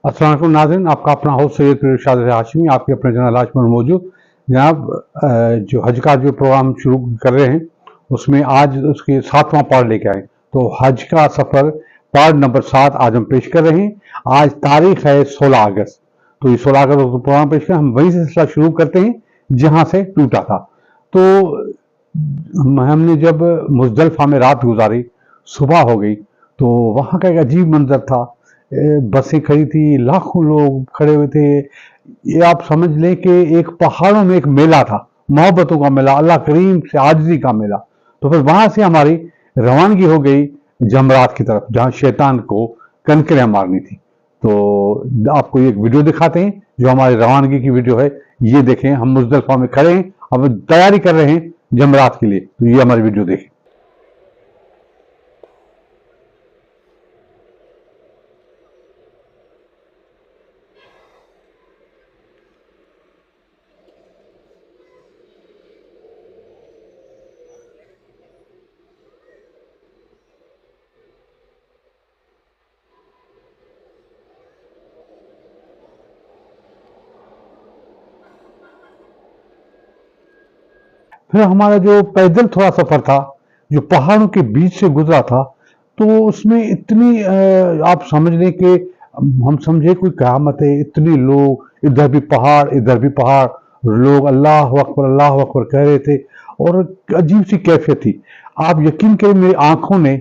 अस्सलाम वालेकुम नाज़रीन, आपका अपना होस्ट सैयद पीर इरशाद हाशमी आपके अपने चैनल आज पर मौजूद। जनाब, जो हज का जो प्रोग्राम शुरू कर रहे हैं उसमें आज उसके 7वां पार्ट लेके आए। तो हज का सफ़र पार्ट नंबर 7 आज हम पेश कर रहे हैं। आज तारीख है 16 अगस्त। तो ये 16 अगस्त को प्रोग्राम पेश कर, हम वहीं से सिलसिला शुरू करते हैं जहाँ से टूटा था। तो हमने जब मुज़दलिफ़ा में रात गुजारी, सुबह हो गई, तो वहाँ का एक अजीब मंजर था। बसें खड़ी थी, लाखों लोग खड़े हुए थे। ये आप समझ लें कि एक पहाड़ों में एक मेला था, मोहब्बतों का मेला, अल्लाह करीम से आजिज़ी का मेला। तो फिर वहाँ से हमारी रवानगी हो गई जमरात की तरफ, जहाँ शैतान को कनकरियाँ मारनी थी। तो आपको एक वीडियो दिखाते हैं जो हमारी रवानगी की वीडियो है। ये देखें, हम मुज़दलिफ़ा में खड़े हैं, अब तैयारी कर रहे हैं जमरात के लिए। तो ये हमारी वीडियो देखें। फिर हमारा जो पैदल थोड़ा सफर था, जो पहाड़ों के बीच से गुजरा था, तो उसमें इतनी आप समझ लें कि हम समझे कोई क़यामत है। इतने लोग, इधर भी पहाड़ इधर भी पहाड़, लोग अल्लाह अकबर कह रहे थे और अजीब सी कैफियत थी। आप यकीन करें, मेरी आंखों ने,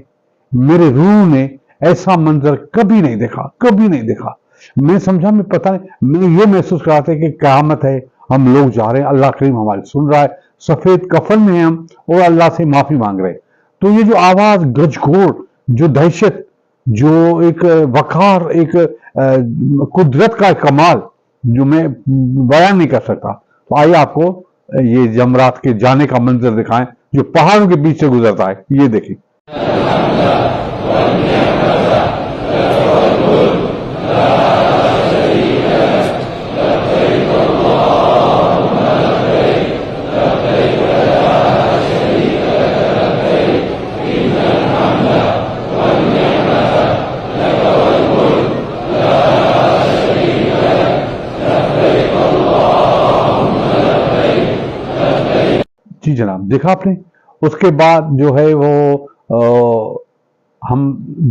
मेरे रूह ने ऐसा मंजर कभी नहीं देखा, कभी नहीं देखा। मैं समझा, मैं पता नहीं, मैं ये महसूस कर रहा था कि क़यामत है, हम लोग जा रहे हैं, अल्लाह करीम हमारी सुन रहा है, सफेद कफन में हैं हम और अल्लाह से माफी मांग रहे हैं। तो ये जो आवाज, गजगोड़, जो दहशत, जो एक वकार, एक कुदरत का कमाल, जो मैं बयान नहीं कर सकता। तो आइए आपको ये जमरात के जाने का मंजर दिखाएं जो पहाड़ों के बीच से गुजरता है। ये देखिए। जी जनाब, देखा आपने। उसके बाद जो है वो हम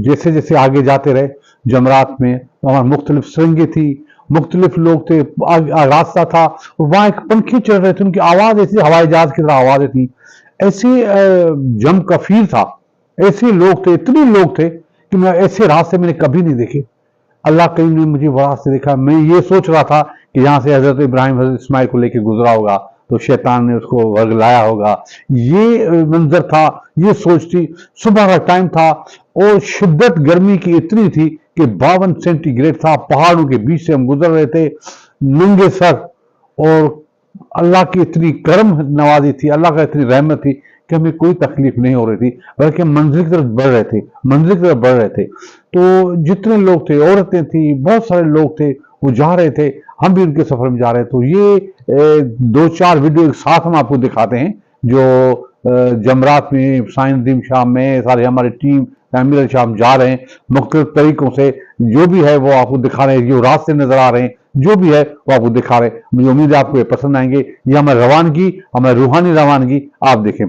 जैसे जैसे आगे जाते रहे जमरात में, तो हमारे मुख्तलिफ सुरंगें थी, मुख्तलिफ लोग थे, रास्ता था, वहाँ एक पंखी चल रहे थे, उनकी आवाज़ ऐसी हवाई जहाज की तरह आवाज़ें थी। ऐसे जम कफीर था, ऐसे लोग थे, इतने लोग थे कि मैं ऐसे रास्ते मैंने कभी नहीं देखे। अल्लाह करीम ने मुझे वहां से देखा। मैं ये सोच रहा था कि यहाँ से हजरत इब्राहिम हजरत इस्माइल को लेकर गुजरा होगा, तो शैतान ने उसको वर्गलाया होगा। ये मंजर था, ये सोच थी। सुबह का टाइम था और शिद्दत गर्मी की इतनी थी कि 52 सेंटीग्रेड था। पहाड़ों के बीच से हम गुजर रहे थे नंगे सर, और अल्लाह की इतनी करम नवाजी थी, अल्लाह का इतनी रहमत थी कि हमें कोई तकलीफ नहीं हो रही थी, बल्कि हम मंजिल की तरफ बढ़ रहे थे, मंजिल की तरफ बढ़ रहे थे। तो जितने लोग थे, औरतें थी, बहुत सारे लोग थे, वो जा रहे थे, हम भी उनके सफर में जा रहे थे। तो ये 2-4 वीडियो एक साथ हम आपको दिखाते हैं जो जमरात में साइंस शाम में सारे हमारी टीम तामीर शाम जा रहे हैं, मुख्तलिफ तरीकों से जो भी है वो आपको दिखा रहे हैं, जो रास्ते नजर आ रहे हैं, जो भी है वो आपको दिखा रहे हैं। मुझे उम्मीद है आपको ये पसंद आएंगे। ये हमारी रवानगी, हमारी रूहानी रवानगी आप देखें।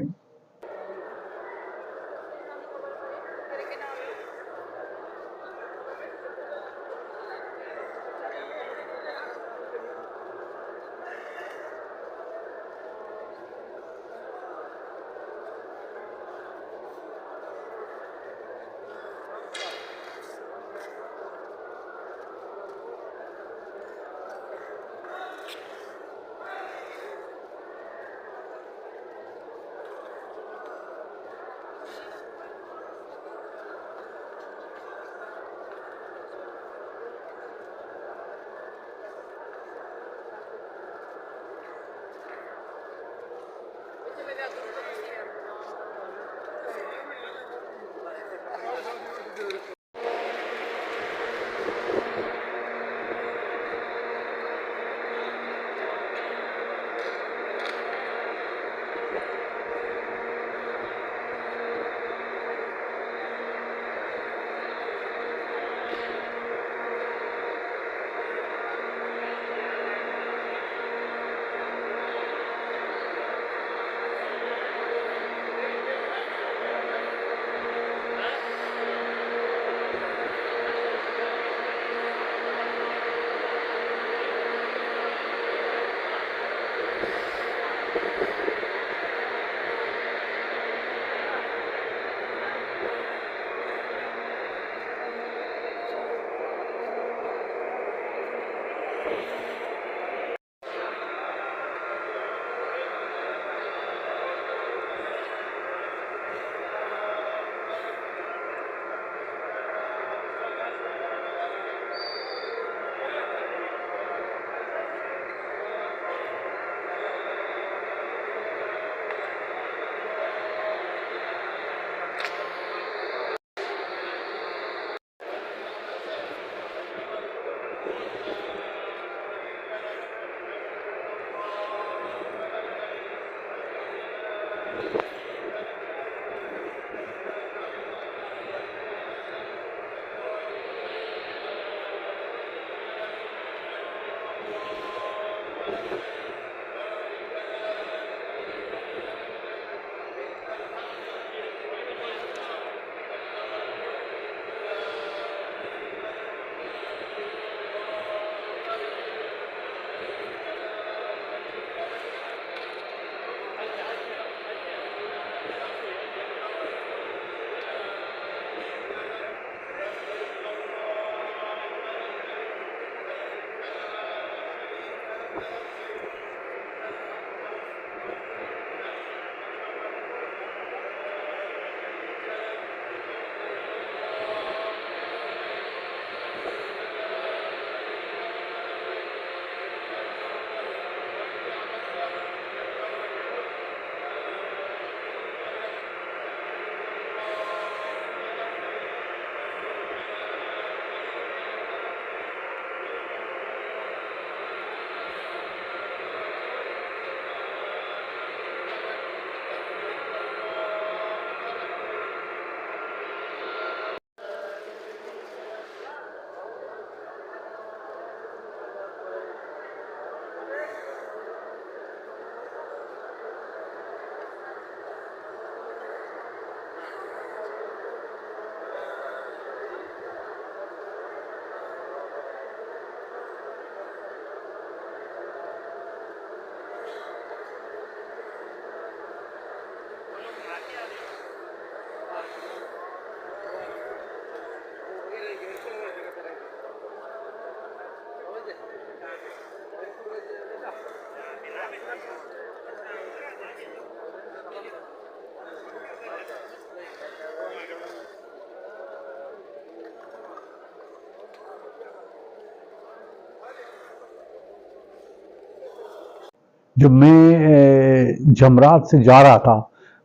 جب میں جمرات سے جا رہا تھا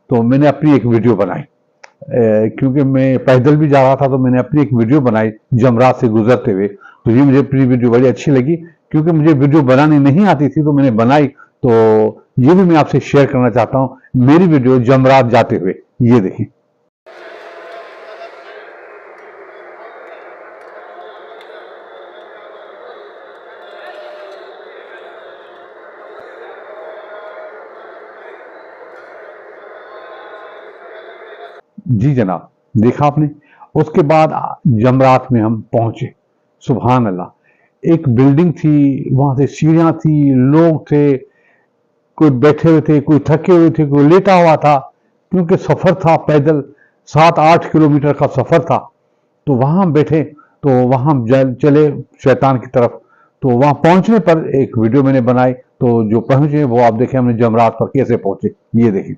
تو میں نے اپنی ایک ویڈیو بنائی، کیونکہ میں پیدل بھی جا رہا تھا تو میں نے اپنی ایک ویڈیو بنائی جمرات سے گزرتے ہوئے. تو یہ مجھے اپنی ویڈیو بڑی اچھی لگی، کیونکہ مجھے ویڈیو بنانی نہیں آتی تھی تو میں نے بنائی. تو یہ بھی میں آپ سے شیئر کرنا چاہتا ہوں، میری ویڈیو جمرات جاتے ہوئے. یہ دیکھیں. جی جناب، دیکھا آپ نے. اس کے بعد جمرات میں ہم پہنچے. سبحان اللہ، ایک بلڈنگ تھی، وہاں سے سیڑھیاں تھی، لوگ تھے، کوئی بیٹھے ہوئے تھے، کوئی تھکے ہوئے تھے، کوئی لیٹا ہوا تھا، کیونکہ سفر تھا پیدل، 7-8 کلومیٹر کا سفر تھا. تو وہاں ہم بیٹھے، تو وہاں ہم چلے شیطان کی طرف. تو وہاں پہنچنے پر ایک ویڈیو میں نے بنائی، تو جو پہنچے وہ آپ دیکھیں ہم نے جمرات پر کیسے پہنچے. یہ دیکھیں.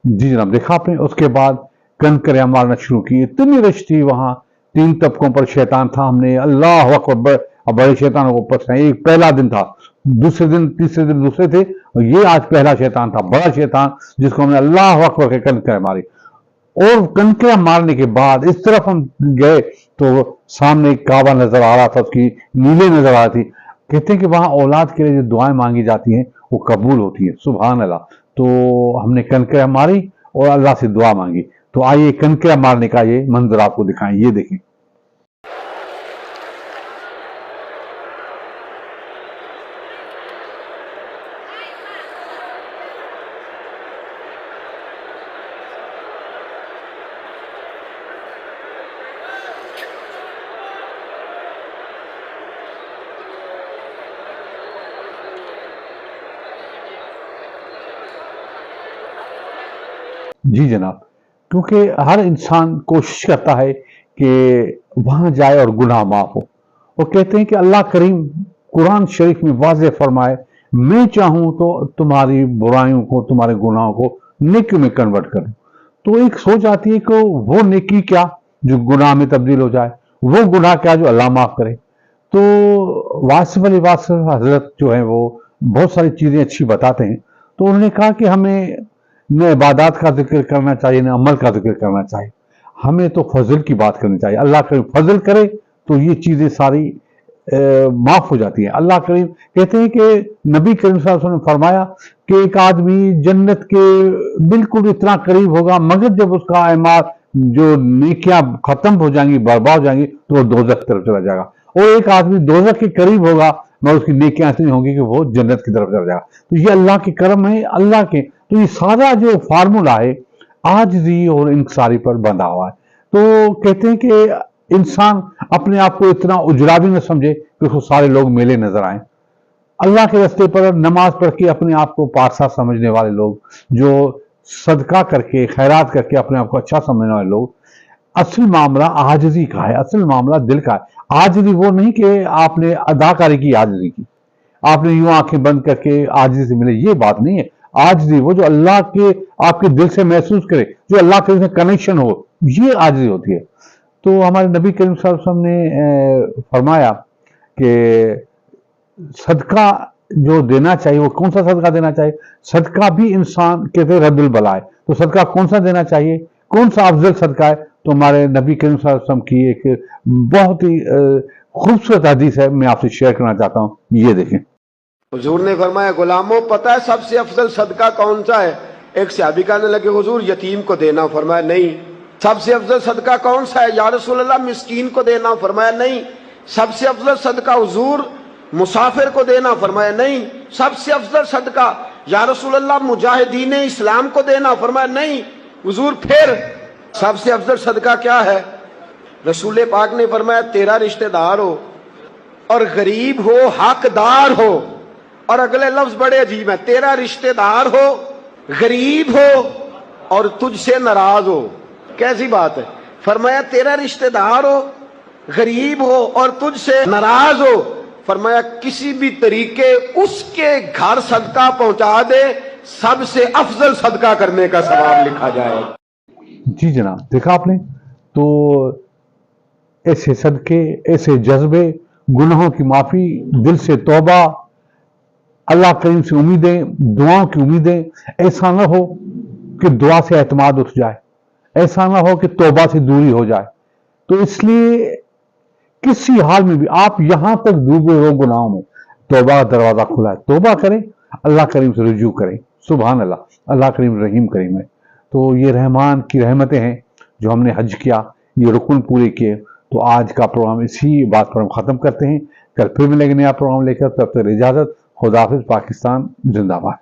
جی جناب، دیکھا آپ نے. اس کے بعد کنکریاں مارنا شروع کی. اتنی رش تھی وہاں، 3 طبقوں پر شیطان تھا. ہم نے اللہ اکبر، بڑے شیطانوں کو پسند. ایک پہلا دن تھا، دوسرے دن تیسرے دن دوسرے تھے، یہ آج پہلا شیطان تھا، بڑا شیطان، جس کو ہم نے اللہ اکبر کے کنکریاں ماری. اور کنکریاں مارنے کے بعد اس طرف ہم گئے تو سامنے ایک کعبہ نظر آ رہا تھا، اس کی نیلے نظر آ رہی تھی. کہتے ہیں کہ وہاں اولاد کے لیے جو دعائیں مانگی جاتی ہیں وہ قبول ہوتی ہیں. سبحان اللہ. تو ہم نے کنکریاں ماری اور اللہ سے دعا مانگی. تو آئیے کنکریاں مارنے کا یہ منظر آپ کو دکھائیں. یہ دیکھیں. جی جناب، کیونکہ ہر انسان کوشش کرتا ہے کہ وہاں جائے اور گناہ معاف ہو. اور کہتے ہیں کہ اللہ کریم قرآن شریف میں واضح فرمائے، میں چاہوں تو تمہاری برائیوں کو، تمہارے گناہوں کو نیکی میں کنورٹ کروں. تو ایک سوچ آتی ہے کہ وہ نیکی کیا جو گناہ میں تبدیل ہو جائے، وہ گناہ کیا جو اللہ معاف کرے. تو واصف علی واصف حضرت جو ہیں وہ بہت ساری چیزیں اچھی بتاتے ہیں. تو انہوں نے کہا کہ ہمیں نہ عبادات کا ذکر کرنا چاہیے، نہ عمل کا ذکر کرنا چاہیے، ہمیں تو فضل کی بات کرنی چاہیے. اللہ کریم فضل کرے تو یہ چیزیں ساری معاف ہو جاتی ہیں. اللہ کریم کہتے ہیں کہ نبی کریم صلی اللہ علیہ وسلم نے فرمایا کہ ایک آدمی جنت کے بالکل اتنا قریب ہوگا، مگر جب اس کا اعمال جو نیکیاں ختم ہو جائیں گی، برباد ہو جائیں گی، تو وہ دوزخ کی طرف چلا جائے گا. اور ایک آدمی دوزخ کے قریب ہوگا مگر اس کی نیکیاں ایسی ہوں گی کہ وہ جنت کی طرف چلا جائے گا. تو یہ اللہ کے کرم ہے، اللہ کے. تو یہ سارا جو فارمولا ہے عاجزی اور انکساری پر بندھا ہوا ہے. تو کہتے ہیں کہ انسان اپنے آپ کو اتنا اجڑا بھی نہ سمجھے کہ اس کو سارے لوگ میلے نظر آئیں. اللہ کے راستے پر نماز پڑھ کے اپنے آپ کو پارسا سمجھنے والے لوگ، جو صدقہ کر کے خیرات کر کے اپنے آپ کو اچھا سمجھنے والے لوگ، اصل معاملہ عاجزی کا ہے، اصل معاملہ دل کا ہے. عاجزی وہ نہیں کہ آپ نے اداکاری کی، عاجزی کی آپ نے یوں آنکھیں بند کر کے عاجزی سے ملے، یہ بات نہیں ہے. عاجزی وہ جو اللہ کے آپ کے دل سے محسوس کرے، جو اللہ کے سے کنیکشن ہو، یہ عاجزی ہوتی ہے. تو ہمارے نبی کریم صلی اللہ علیہ وسلم نے فرمایا کہ صدقہ جو دینا چاہیے، وہ کون سا صدقہ دینا چاہیے؟ صدقہ بھی انسان کہتے رد البلا ہے. تو صدقہ کون سا دینا چاہیے، کون سا افضل صدقہ ہے؟ تو ہمارے نبی کریم صلی اللہ علیہ وسلم کی ایک بہت ہی خوبصورت حدیث ہے، میں آپ سے شیئر کرنا چاہتا ہوں. یہ دیکھیں. हुजूर ने फरमाया गुलामों पता है सबसे अफजल सदका कौन सा है? एक सहाबी कहने लगे हुजूर यतीम को देना। फरमाया नहीं। सबसे अफजल सदका कौन सा है? या रसूल अल्लाह मिस्कीन को देना। फरमाया नहीं। सबसे अफजल सदका हुजूर मुसाफिर को देना। फरमाया नहीं। सबसे अफजल सदका या रसूल अल्लाह मुजाहिदीन इस्लाम को देना। फरमाया नहीं। हुजूर फिर सबसे अफजल सदका क्या है? रसूल पाक ने फरमाया तेरा रिश्तेदार हो और गरीब हो, हकदार हो। और अगले लफ्ज बड़े अजीब है, तेरा रिश्तेदार हो, गरीब हो और तुझसे नाराज हो। कैसी बात है? फरमाया तेरा रिश्तेदार हो, गरीब हो और तुझसे नाराज हो। फरमाया किसी भी तरीके उसके घर सदका पहुंचा दे, सबसे अफजल सदका करने का सवाब लिखा जाए। जी जनाब, देखा आपने। तो ऐसे सदके, ऐसे जज्बे, गुनाहों की माफी, दिल से तौबा, अल्लाह करीम से उम्मीदें, दुआओं की उम्मीदें, ऐसा ना हो कि दुआ से एतमाद उठ जाए, ऐसा ना हो कि तौबा से दूरी हो जाए। तो इसलिए किसी हाल में भी आप यहां तक डूबे हो गुनाहों में, तौबा का दरवाजा खुला है, तौबा करें, अल्लाह करीम से रुजू करें। सुभान अल्लाह, अल्लाह करीम रहीम करीम है। तो ये रहमान की रहमतें हैं जो हमने हज किया, ये रुकन पूरे किए। तो आज का प्रोग्राम इसी बात पर हम ख़त्म करते हैं। कल फिर मिलेंगे नया प्रोग्राम लेकर, तब तक इजाज़त। खुदा हाफिज़। पाकिस्तान जिंदाबाद।